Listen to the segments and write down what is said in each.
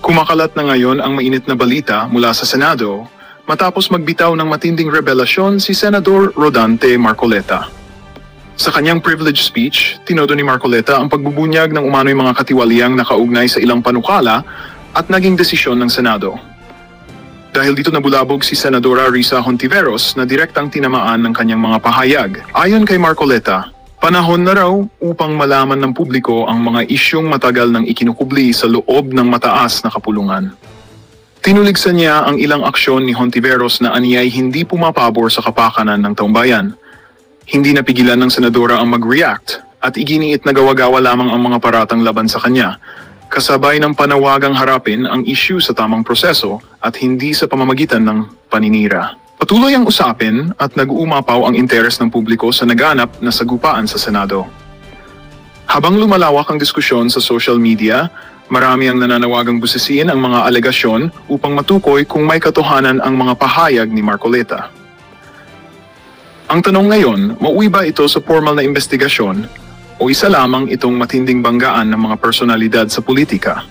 Kumakalat na ngayon ang mainit na balita mula sa Senado matapos magbitaw ng matinding revelasyon si Senador Rodante Marcoleta. Sa kanyang privilege speech, tinodo ni Marcoleta ang pagbubunyag ng umano'y mga katiwaliang nakaugnay sa ilang panukala at naging desisyon ng Senado. Dahil dito nabulabog si Senadora Risa Hontiveros na direktang tinamaan ng kanyang mga pahayag. Ayon kay Marcoleta, panahon na raw upang malaman ng publiko ang mga isyong matagal nang ikinukubli sa loob ng mataas na kapulungan. Tinuligsan niya ang ilang aksyon ni Hontiveros na aniyay hindi pumapabor sa kapakanan ng taumbayan. Hindi napigilan ng senadora ang mag-react at iginiit na gawa-gawa lamang ang mga paratang laban sa kanya, kasabay ng panawagang harapin ang issue sa tamang proseso at hindi sa pamamagitan ng paninira. Patuloy ang usapin at nag-uumapaw ang interes ng publiko sa naganap na sagupaan sa Senado. Habang lumalawak ang diskusyon sa social media, marami ang nananawagang busisiin ang mga alegasyon upang matukoy kung may katotohanan ang mga pahayag ni Marcoleta. Ang tanong ngayon, mauwi ba ito sa formal na investigasyon o isa lamang itong matinding banggaan ng mga personalidad sa politika?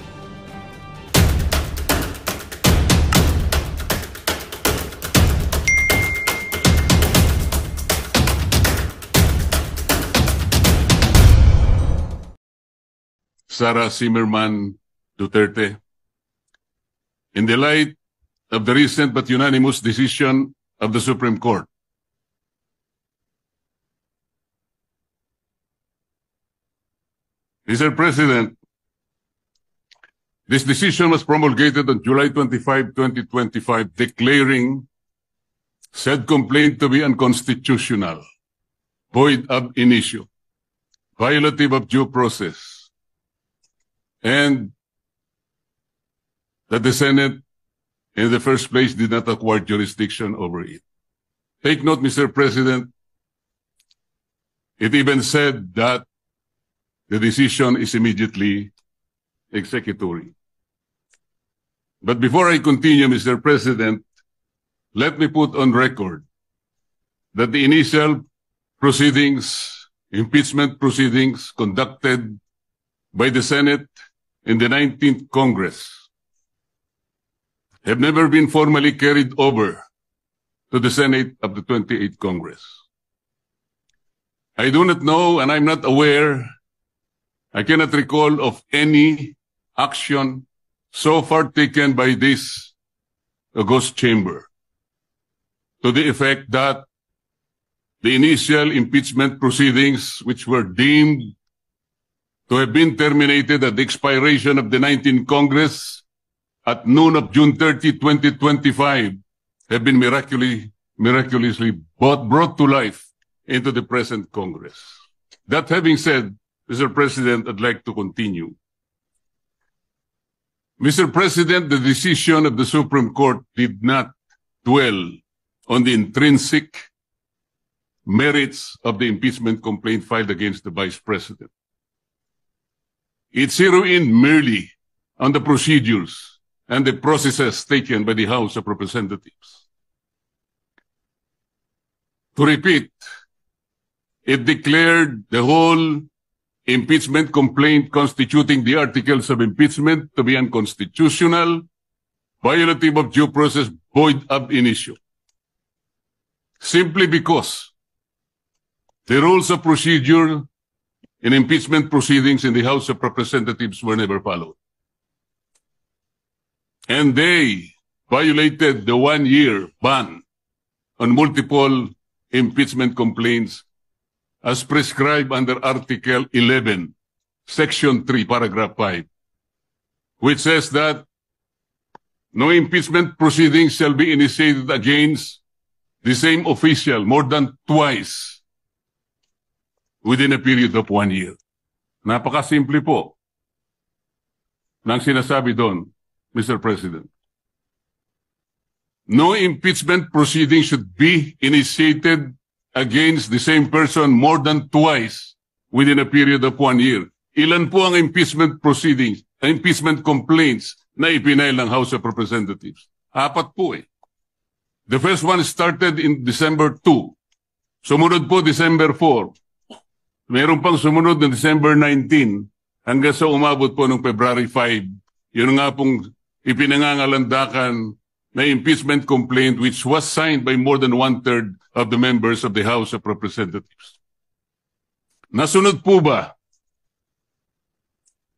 Sara Zimmerman Duterte. In the light of the recent but unanimous decision of the Supreme Court, Mr. President, this decision was promulgated on July 25, 2025, declaring said complaint to be unconstitutional, void ab initio, violative of due process, and that the Senate, in the first place, did not acquire jurisdiction over it. Take note, Mr. President, it even said that the decision is immediately executory. But before I continue, Mr. President, let me put on record that the initial proceedings, impeachment proceedings conducted by the Senate in the 19th Congress have never been formally carried over to the Senate of the 28th Congress. I do not know, and I'm not aware, I cannot recall of any action so far taken by this august chamber to the effect that the initial impeachment proceedings, which were deemed to have been terminated at the expiration of the 19th Congress at noon of June 30, 2025, have been miraculously brought to life into the present Congress. That having said, Mr. President, I'd like to continue. Mr. President, the decision of the Supreme Court did not dwell on the intrinsic merits of the impeachment complaint filed against the Vice President. It zeroed in merely on the procedures and the processes taken by the House of Representatives. To repeat, it declared the whole impeachment complaint constituting the articles of impeachment to be unconstitutional, violative of due process, void ab initio. Simply because the rules of procedure in impeachment proceedings in the House of Representatives were never followed. And they violated the 1-year ban on multiple impeachment complaints as prescribed under Article 11, Section 3, Paragraph 5, which says that no impeachment proceedings shall be initiated against the same official more than twice within a period of 1 year. Napakasimple po ng sinasabi doon, Mr. President. No impeachment proceeding should be initiated against the same person more than twice within a period of 1 year. Ilan po ang impeachment proceedings, impeachment complaints na ipinail ng House of Representatives? 4 po eh. The first one started in December 2. Sumunod po December 4. Meron pang sumunod ng December 19 hanggang sa umabot po ng February 5. Yun nga pong ipinangangalandakan na impeachment complaint which was signed by more than one-third of the members of the House of Representatives. Nasunod po ba?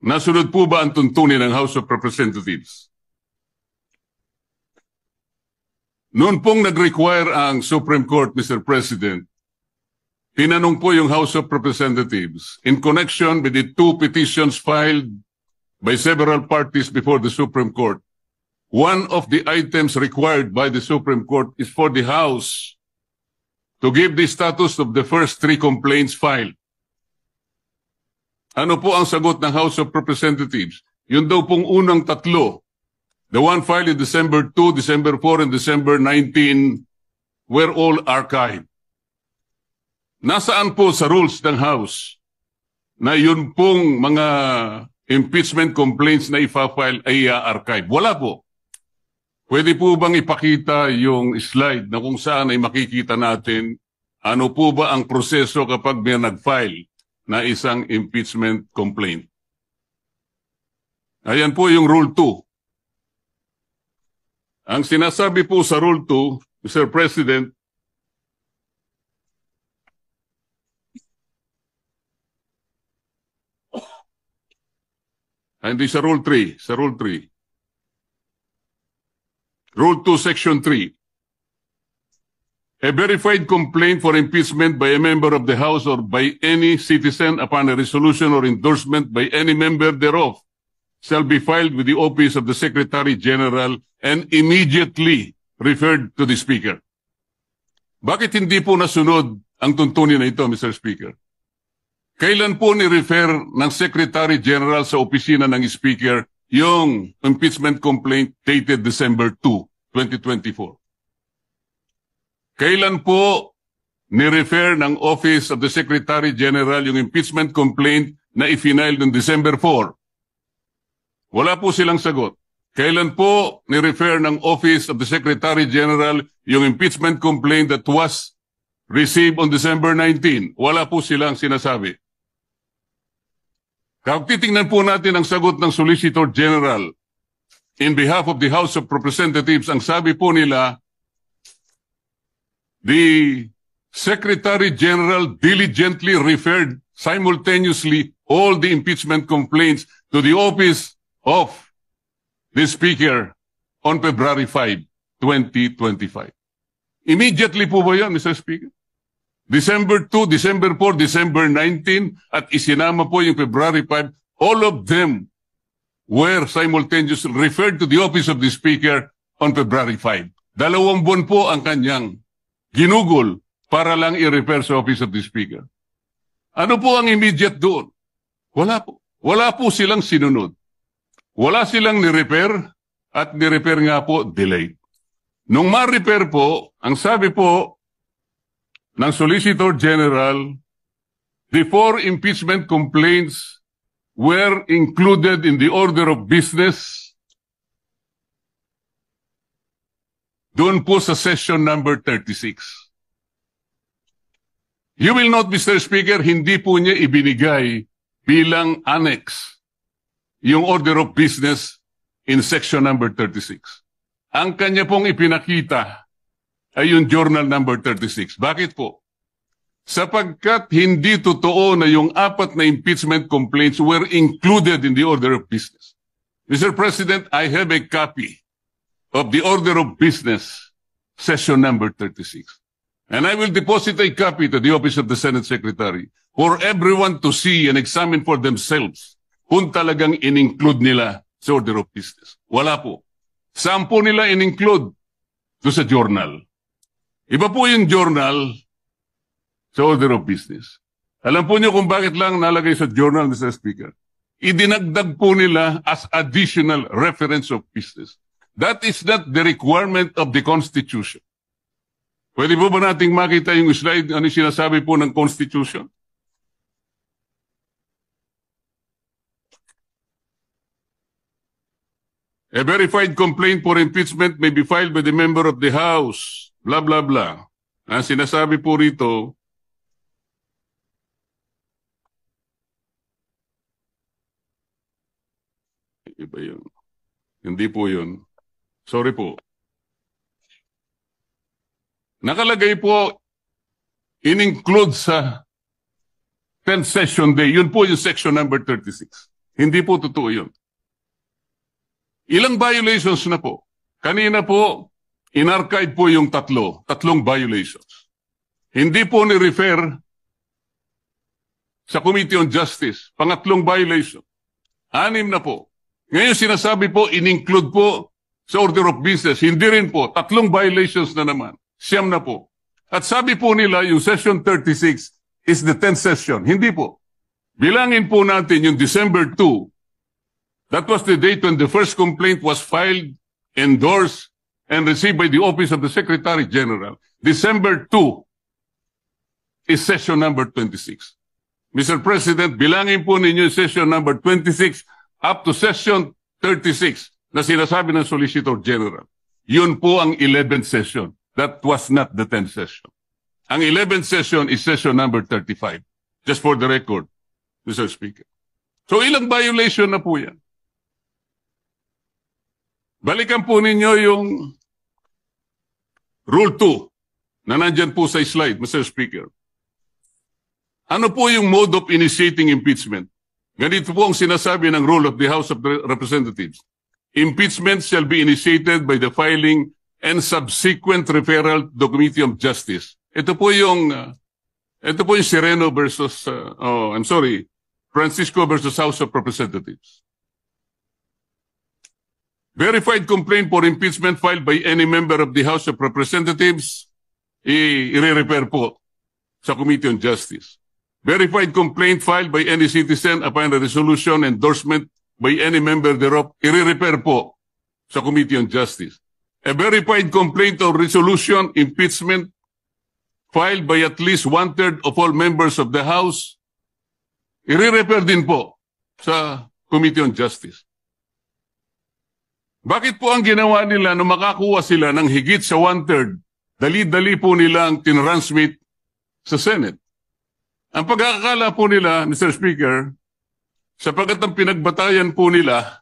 Nasunod po ba ang tuntunin ng House of Representatives? Noon pong nag-require ang Supreme Court, Mr. President, tinanong po yung House of Representatives in connection with the two petitions filed by several parties before the Supreme Court. One of the items required by the Supreme Court is for the House to give the status of the first three complaints filed. Ano po ang sagot ng House of Representatives? Yun daw pong unang tatlo, the one filed in December 2, December 4, and December 19, were all archived. Nasaan po sa rules ng House na yun pong mga impeachment complaints na ipa-file ay archive? Wala po. Pwede po bang ipakita yung slide na kung saan ay makikita natin ano po ba ang proseso kapag may nag-file na isang impeachment complaint? Ayan po yung Rule 2. Ang sinasabi po sa Rule 2, Mr. President, hindi sa Rule 3, sa Rule 3. Rule 2, Section 3. A verified complaint for impeachment by a member of the House or by any citizen upon a resolution or endorsement by any member thereof shall be filed with the office of the Secretary General and immediately referred to the Speaker. Bakit hindi po nasunod ang tuntunin na ito, Mr. Speaker? Kailan po ni-refer ng Secretary General sa opisina ng Speaker yung impeachment complaint dated December 2, 2024? Kailan po ni-refer ng Office of the Secretary General yung impeachment complaint na i-file noong December 4? Wala po silang sagot. Kailan po ni-refer ng Office of the Secretary General yung impeachment complaint that was received on December 19? Wala po silang sinasabi. Kapag titingnan po natin ang sagot ng Solicitor General in behalf of the House of Representatives, ang sabi po nila, the Secretary General diligently referred simultaneously all the impeachment complaints to the office of the Speaker on February 5, 2025. Immediately po ba yan, Mr. Speaker? December 2, December 4, December 19, at isinama po yung February 5, all of them were simultaneously referred to the office of the Speaker on February 5. 2 buwan po ang kanyang ginugol para lang i-refer sa office of the Speaker. Ano po ang immediate doon? Wala po. Wala po silang sinunod. Wala silang ni-refer at ni-refer nga po delayed. Nung ma-refer po, ang sabi po ng Solicitor General, the 4 impeachment complaints were included in the order of business doon po sa session number 36. You will note, Mr. Speaker, hindi po niya ibinigay bilang annex yung order of business in section number 36. Ang kanya pong ipinakita ay yung journal number 36. Bakit po? Sapagkat hindi totoo na yung 4 na impeachment complaints were included in the order of business. Mr. President, I have a copy of the order of business, session number 36. And I will deposit a copy to the office of the Senate Secretary for everyone to see and examine for themselves kung talagang in-include nila sa order of business. Wala po. Saan po nila in-include? Do sa journal. Iba po yung journal sa order of business. Alam po niyo kung bakit lang nalagay sa journal, Mr. Speaker? Idinagdag po nila as additional reference of business. That is not the requirement of the Constitution. Pwede po ba nating makita yung slide, ano yung sinasabi po ng Constitution? A verified complaint for impeachment may be filed by the member of the House, blah, blah, blah. Ang sinasabi po rito, iba yun. Hindi po yun. Sorry po. Nakalagay po, in-include sa 10th session day. Yun po yung section number 36. Hindi po totoo yun. Ilang violations na po? Kanina po, in-archive po yung tatlong violations. Hindi po ni-refer sa Committee on Justice. Pangatlong violation. 6 na po. Ngayon sinasabi po, in-include po sa order of business. Hindi rin po. 3 violations na naman. 9 na po. At sabi po nila, yung session 36 is the 10th session. Hindi po. Bilangin po natin yung December 2. That was the date when the first complaint was filed, endorsed, and received by the Office of the Secretary General. December 2 is session number 26. Mr. President, bilangin po ninyo yung session number 26 up to session 36 na sinasabi ng Solicitor General. Yun po ang 11th session. That was not the 10th session. Ang 11th session is session number 35. Just for the record, Mr. Speaker. So ilang violation na po yan? Balikan po ninyo yung Rule 2 na nandyan po sa slide, Mr. Speaker. Ano po yung mode of initiating impeachment? Ganito po ang sinasabi ng rule of the House of Representatives. Impeachment shall be initiated by the filing and subsequent referral to the Committee of Justice. Ito po yung Sereno versus, Francisco versus House of Representatives. Verified complaint for impeachment filed by any member of the House of Representatives, i-refer po sa Committee on Justice. Verified complaint filed by any citizen upon a resolution endorsement by any member thereof, i-refer po sa Committee on Justice. A verified complaint or resolution impeachment filed by at least 1/3 of all members of the House, i-refer din po sa Committee on Justice. Bakit po ang ginawa nila nung makakuha sila ng higit sa 1/3, dali-dali po nilang tinransmit sa Senate? Ang pagkakakala po nila, Mr. Speaker, sapagkat ang pinagbatayan po nila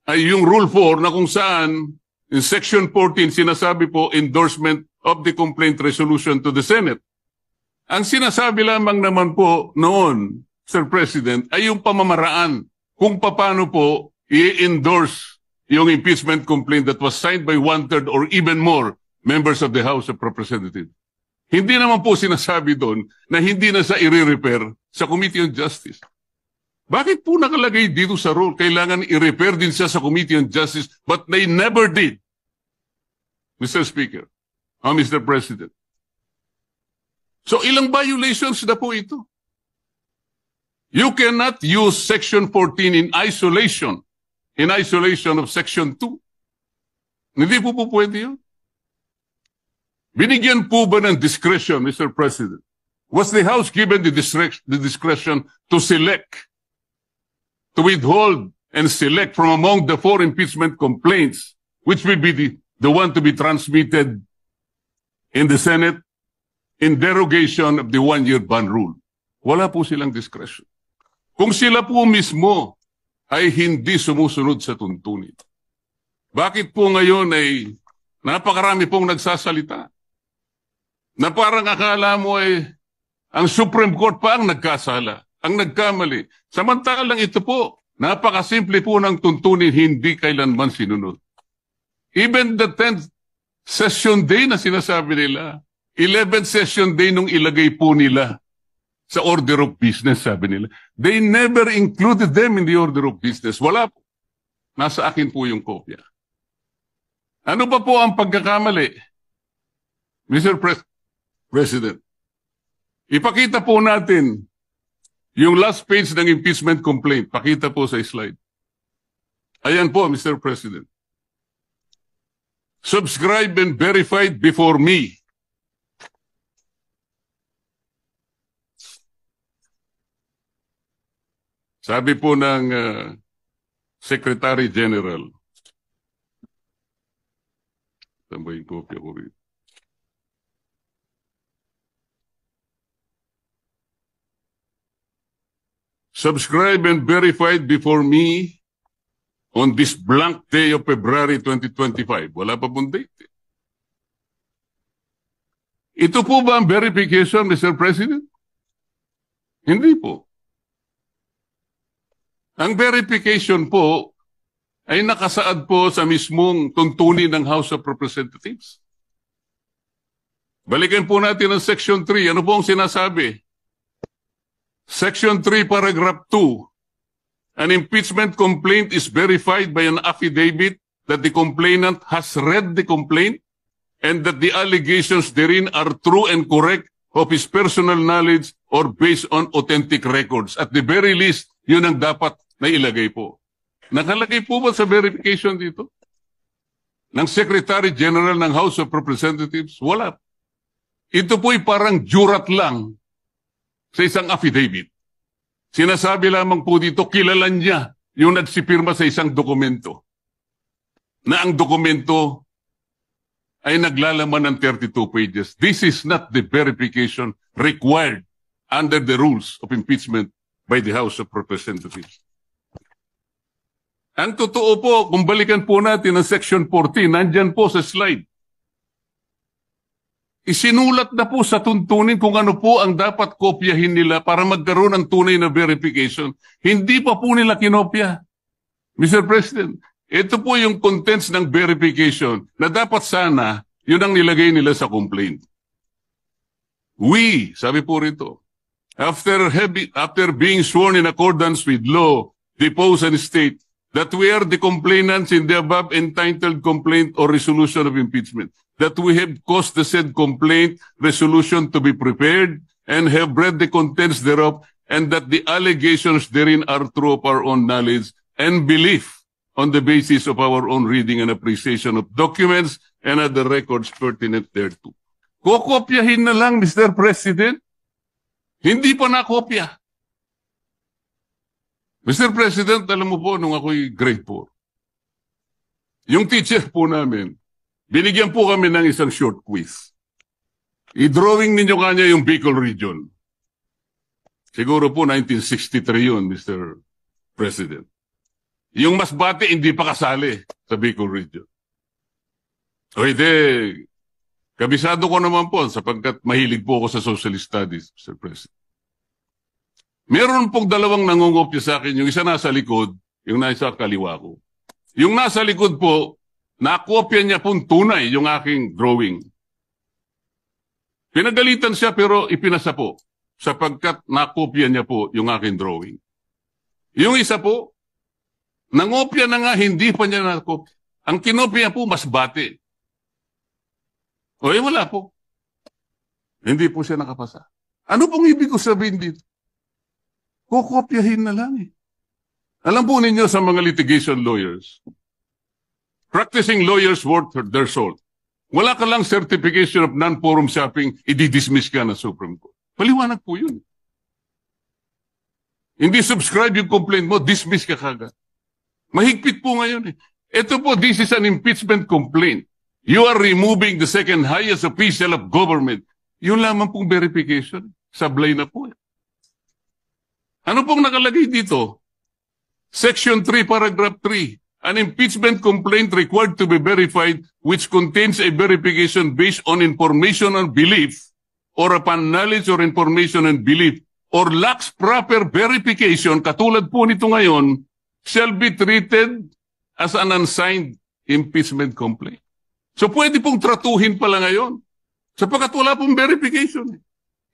ay yung Rule 4 na kung saan in Section 14 sinasabi po endorsement of the complaint resolution to the Senate. Ang sinasabi lamang naman po noon, Sir President, ay yung pamamaraan kung paano po i-endorse yung impeachment complaint that was signed by 1/3 or even more members of the House of Representatives. Hindi naman po sinasabi doon na hindi na sa i-refer sa Committee on Justice. Bakit po nakalagay dito sa rule? Kailangan i-refer din siya sa Committee on Justice, but they never did. Mr. Speaker, Mr. President. So ilang violations na po ito? You cannot use Section 14 in isolation of Section 2. Hindi po pwede yun. Binigyan po ba ng discretion, Mr. President? Was the House given the discretion to select, to withhold and select from among the 4 impeachment complaints, which will be the one to be transmitted in the Senate in derogation of the 1-year ban rule? Wala po silang discretion. Kung sila po mismo ay hindi sumusunod sa tuntunin. Bakit po ngayon ay napakarami pong nagsasalita? Na parang akala mo ay ang Supreme Court pa ang nagkasala, ang nagkamali. Samantalang ito po, napakasimple po ng tuntunin, hindi kailanman sinunod. Even the 10th session day na sinasabi nila, 11th session day nung ilagay po nila sa order of business, sabi nila. They never included them in the order of business. Wala po. Nasa akin po yung kopya. Ano pa po ang pagkakamali? Mr. President, ipakita po natin yung last page ng impeachment complaint. Pakita po sa slide. Ayan po, Mr. President. Subscribed and verified before me. Sabi po ng Secretary General. Saan ba yung kopya ko rin? Subscribed and verified before me on this blank day of February 2025. Wala pa pong date. Ito po ba ang verification, Mr. President? Hindi po. Ang verification po ay nakasaad po sa mismong tuntunin ng House of Representatives. Balikan po natin ang Section 3. Ano po ang sinasabi? Section 3, Paragraph 2. An impeachment complaint is verified by an affidavit that the complainant has read the complaint and that the allegations therein are true and correct of his personal knowledge or based on authentic records. At the very least, yun ang dapat na ilagay po. Nakalagay po ba sa verification dito? Ng Secretary General ng House of Representatives? Wala. Ito po'y parang jurat lang sa isang affidavit. Sinasabi lamang po dito, kilala niya yung nagsipirma sa isang dokumento. Na ang dokumento ay naglalaman ng 32 pages. This is not the verification required under the rules of impeachment by the House of Representatives. Ang totoo po, kung balikan po natin ang Section 14, nandyan po sa slide. Isinulat na po sa tuntunin kung ano po ang dapat kopyahin nila para magkaroon ng tunay na verification. Hindi pa po nila kinopya. Mr. President, ito po yung contents ng verification na dapat sana yun ang nilagay nila sa complaint. We, sabi po rito, after being sworn in accordance with law, depose and state that we are the complainants in the above entitled complaint or resolution of impeachment, that we have caused the said complaint resolution to be prepared and have read the contents thereof, and that the allegations therein are true of our own knowledge and belief on the basis of our own reading and appreciation of documents and other records pertinent thereto. Kokopyahin na lang, Mr. President. Hindi pa nakopya. Mr. President, alam mo po, nung ako'y grade 4, yung teacher po namin, binigyan po kami ng isang short quiz. I-drawing ninyo kanya yung Bicol region. Siguro po 1963 yun, Mr. President. Yung Masbate, hindi pa kasali sa Bicol region. O hindi, kabisado ko naman po sapagkat mahilig po ako sa social studies, Mr. President. Meron pong dalawang nangungopya sa akin, yung isa nasa likod, yung nasa kaliwa ko. Yung nasa likod po, nakopya niya pong tunay yung aking drawing. Pinagalitan siya pero ipinasa po sapagkat nakopya niya po yung aking drawing. Yung isa po, nangopya na nga, hindi pa niya nakopya. Ang kinopya po, Masbate. O wala po. Hindi po siya nakapasa. Ano pong ibig ko sabihin dito? Kukopyahin na lang eh. Alam po ninyo sa mga litigation lawyers, practicing lawyers worth their salt. Wala ka lang certification of non-forum shopping, i-dismiss ka ng Supreme Court. Paliwanag po yun. Hindi subscribe yung complaint mo, dismiss ka kagad. Mahigpit po ngayon eh. Ito po, this is an impeachment complaint. You are removing the second highest official of government. Yun lamang pong verification. Sablay na po eh. Ano pong nakalagay dito? Section 3, Paragraph 3. An impeachment complaint required to be verified which contains a verification based on information and belief or upon knowledge or information and belief or lacks proper verification, katulad po nito ngayon, shall be treated as an unsigned impeachment complaint. So pwede pong tratuhin pala ngayon sapagkat wala pong verification.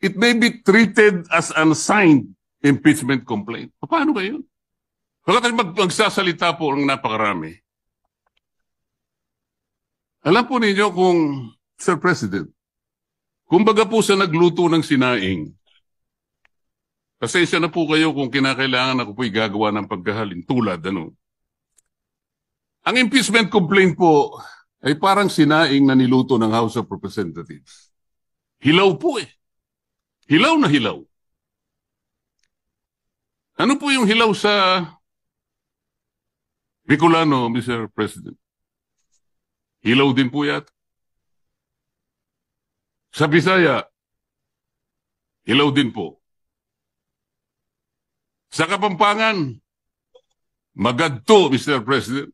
It may be treated as unsigned impeachment complaint. Paano ba yun? Pagkat magsasalita po ang napakarami. Alam po ninyo kung, Sir President, kumbaga po sa nagluto ng sinaing, pasensya na po kayo kung kinakailangan ako po'y gagawa ng pagkahalin tulad, ano. Ang impeachment complaint po ay parang sinaing na niluto ng House of Representatives. Hilaw po eh. Hilaw na hilaw. Ano po yung hilaw sa Bicolano, Mr. President? Hilaw din po yata. Sa Bisaya, hilaw din po. Sa Kapampangan, Magadto, Mr. President.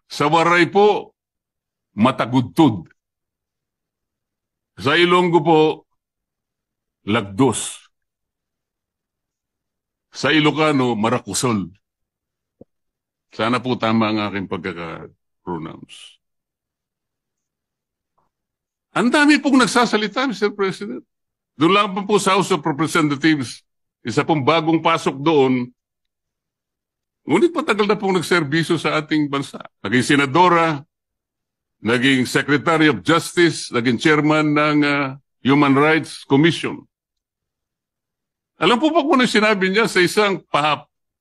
Sa waray po, matagudtod. Sa Ilonggo po, lagdos. Sa Ilocano, marakusol. Sana po tama ang aking pagkaka-pronounce. Ang dami pong nagsasalita, Mr. President. Doon lang po sa House of Representatives, isa pong bagong pasok doon. Ngunit matagal na pong nagserbisyo sa ating bansa. Naging senadora, naging Secretary of Justice, naging chairman ng Human Rights Commission. Alam po ba kung ano sinabi niya sa isang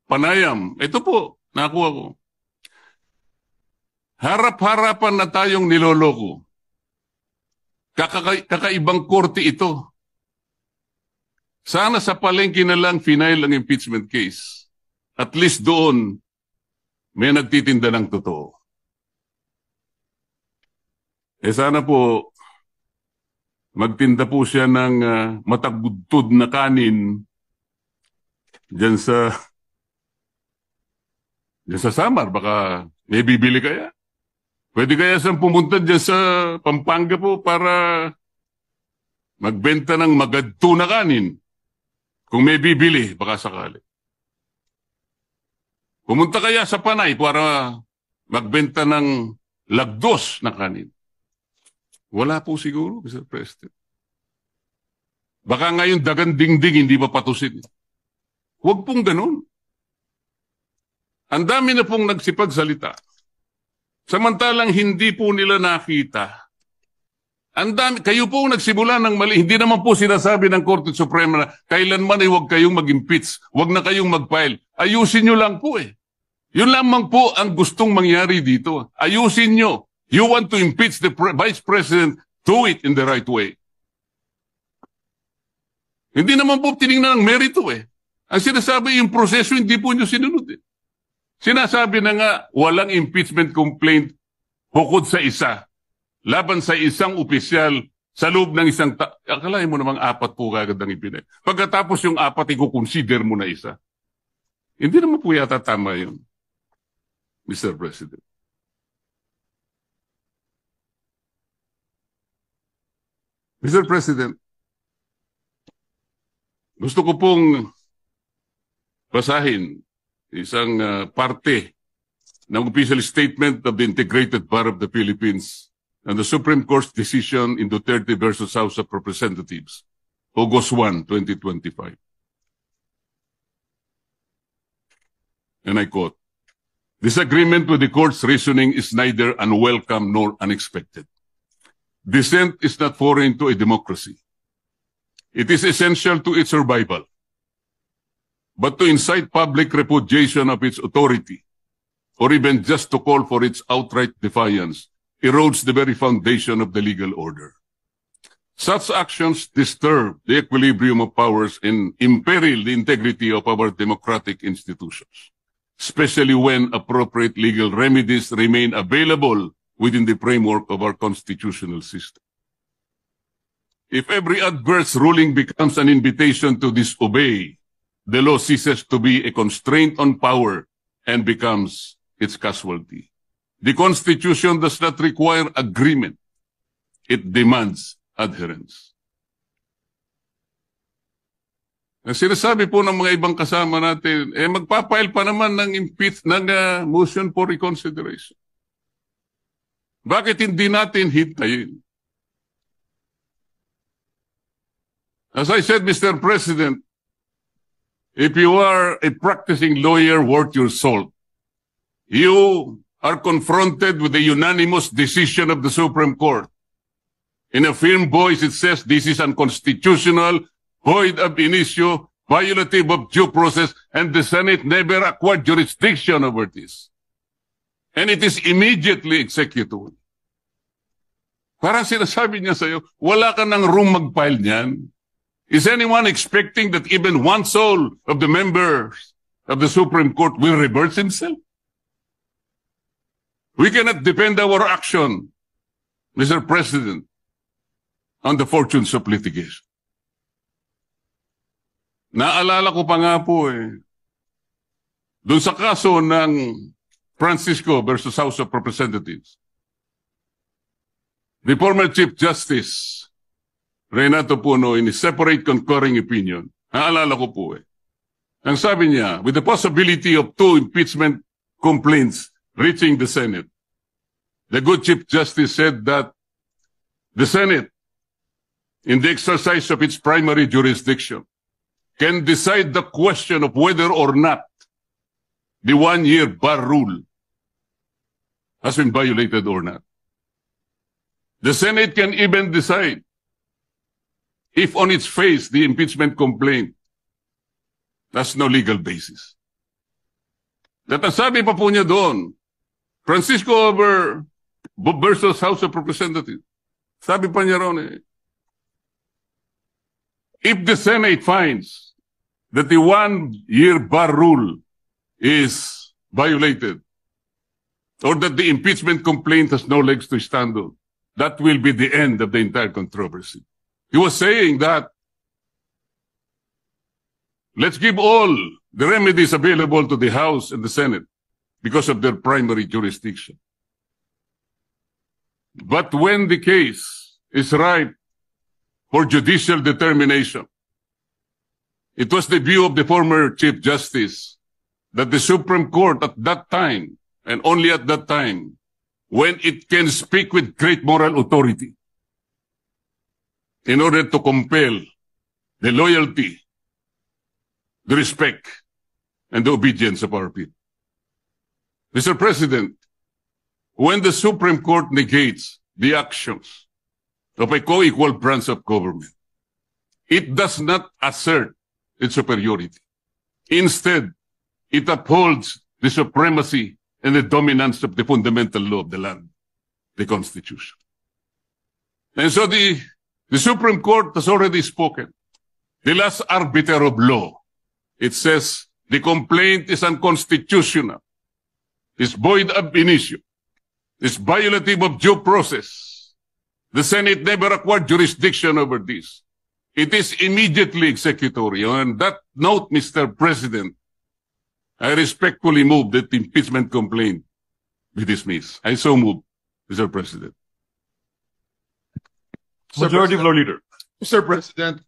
panayam? Ito po, nakuha ko. Harap-harapan na tayong niloloko. Kakaibang korte ito. Sana sa palengke na lang final ang impeachment case. At least doon, may nagtitinda ng totoo. Sana po, magtinda po siya ng matagudtod na kanin dyan sa Samar. Baka may bibili kaya. Pwede kaya siyang pumunta dyan sa Pampanga po para magbenta ng magadto na kanin. Kung may bibili, baka sakali. Pumunta kaya sa Panay para magbenta ng lagdos na kanin. Wala po siguro, Mr. President. Baka ngayon dagan dingding, hindi pa patusin. Huwag pong ganun. Ang dami na pong nagsipagsalita. Samantalang hindi po nila nakita. Ang dami, kayo po nagsimula ng mali. Hindi naman po sinasabi ng Korte Suprema na kailanman ay huwag kayong mag-impeach, huwag na kayong mag-file. Ayusin nyo lang po eh. Yun lamang po ang gustong mangyari dito. Ayusin nyo. You want to impeach the Vice President, do it in the right way. Hindi naman po tinignan ng merito eh. Ang sinasabi yung proseso, hindi po nyo sinunod eh. Sinasabi na nga, walang impeachment complaint bukod sa isa. Laban sa isang opisyal sa loob ng isang akalain mo namang 4 po kagad ang ipinay. Pagkatapos yung 4, i-consider mo na isa. Hindi naman po yata tama yun, Mr. President. Mr. President, gusto ko pong basahin isang parte ng official statement of the Integrated Bar of the Philippines and the Supreme Court's decision in Duterte versus House of Representatives, August 1, 2025. And I quote, "Disagreement with the court's reasoning is neither unwelcome nor unexpected. Dissent is not foreign to a democracy. It is essential to its survival. But to incite public repudiation of its authority, or even just to call for its outright defiance, erodes the very foundation of the legal order. Such actions disturb the equilibrium of powers and imperil the integrity of our democratic institutions, especially when appropriate legal remedies remain available within the framework of our constitutional system. If every adverse ruling becomes an invitation to disobey, the law ceases to be a constraint on power and becomes its casualty. The Constitution does not require agreement. It demands adherence." Ang sinasabi po ng mga ibang kasama natin, magpapile pa naman ng motion for reconsideration. Bakit hindi natin hintayin? As I said, Mr. President, if you are a practicing lawyer worth your salt, you are confronted with the unanimous decision of the Supreme Court. In a firm voice, it says this is unconstitutional, void ab initio, violative of due process, and the Senate never acquired jurisdiction over this. And it is immediately executable. Parang sinasabi niya sa'yo, wala ka ng room mag-file niyan. Is anyone expecting that even one soul of the members of the Supreme Court will reverse himself? We cannot depend our action, Mr. President, on the fortunes of litigation. Naalala ko pa nga po Doon sa kaso ng Francisco versus House of Representatives, the former Chief Justice Renato Puno, in his separate concurring opinion, naalala ko po ang sabi niya, with the possibility of 2 impeachment complaints reaching the Senate, the good Chief Justice said that the Senate, in the exercise of its primary jurisdiction, can decide the question of whether or not the 1-year bar rule has been violated or not. The Senate can even decide if on its face the impeachment complaint has no legal basis. At ang sabi pa po niya doon, Francisco versus House of Representatives, sabi pa niya ron if the Senate finds that the 1-year bar rule is violated, or that the impeachment complaint has no legs to stand on, that will be the end of the entire controversy. He was saying that let's give all the remedies available to the House and the Senate because of their primary jurisdiction. But when the case is ripe for judicial determination, it was the view of the former Chief Justice that the Supreme Court at that time, and only at that time, when it can speak with great moral authority, in order to compel the loyalty, the respect, and the obedience of our people. Mr. President, when the Supreme Court negates the actions of a co-equal branch of government, it does not assert its superiority. Instead, it upholds the supremacy and the dominance of the fundamental law of the land, the Constitution. And so the Supreme Court has already spoken. The last arbiter of law, it says the complaint is unconstitutional, is void ab initio, is violative of due process. The Senate never acquired jurisdiction over this. It is immediately executory. On that note, Mr. President, I respectfully move that the impeachment complaint be dismissed. I so move, Mr. President. Majority Floor Leader. Mr. President,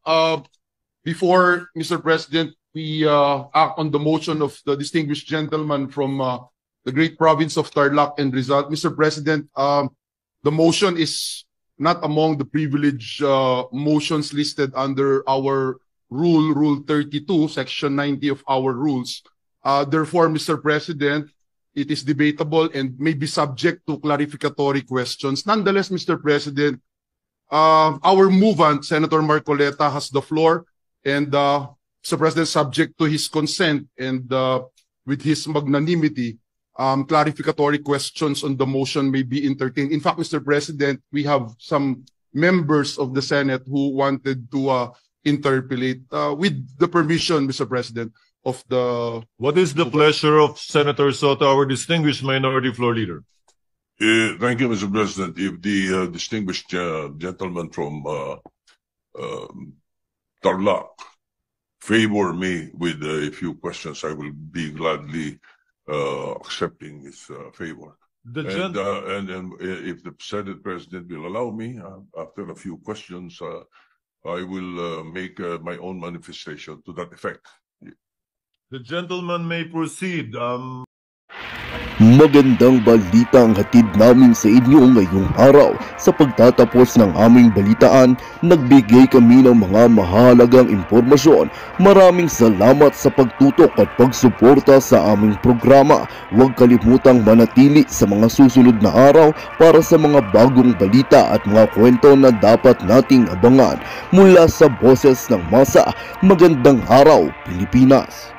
before, Mr. President, we act on the motion of the distinguished gentleman from the great province of Tarlac and Rizal. Mr. President, the motion is not among the privilege motions listed under our Rule 32, Section 90 of our rules. Therefore, Mr. President, it is debatable and may be subject to clarificatory questions. Nonetheless, Mr. President, our movant, Senator Marcoleta, has the floor, and Mr. President, subject to his consent and with his magnanimity, clarificatory questions on the motion may be entertained. In fact, Mr. President, we have some members of the Senate who wanted to interpolate with the permission, Mr. President, of the... What is the pleasure of Senator Soto, our distinguished Minority Floor Leader? Thank you, Mr. President. If the distinguished gentleman from Tarlac favor me with a few questions, I will be gladly accepting his favor. And if the Senate President will allow me, after a few questions, I will make my own manifestation to that effect. The gentleman may proceed. Magandang balita ang hatid namin sa inyo ngayong araw. Sa pagtatapos ng aming balitaan, nagbigay kami ng mga mahalagang impormasyon. Maraming salamat sa pagtutok at pagsuporta sa aming programa. Huwag kalimutang manatili sa mga susunod na araw para sa mga bagong balita at mga kwento na dapat nating abangan. Mula sa boses ng masa, magandang araw, Pilipinas!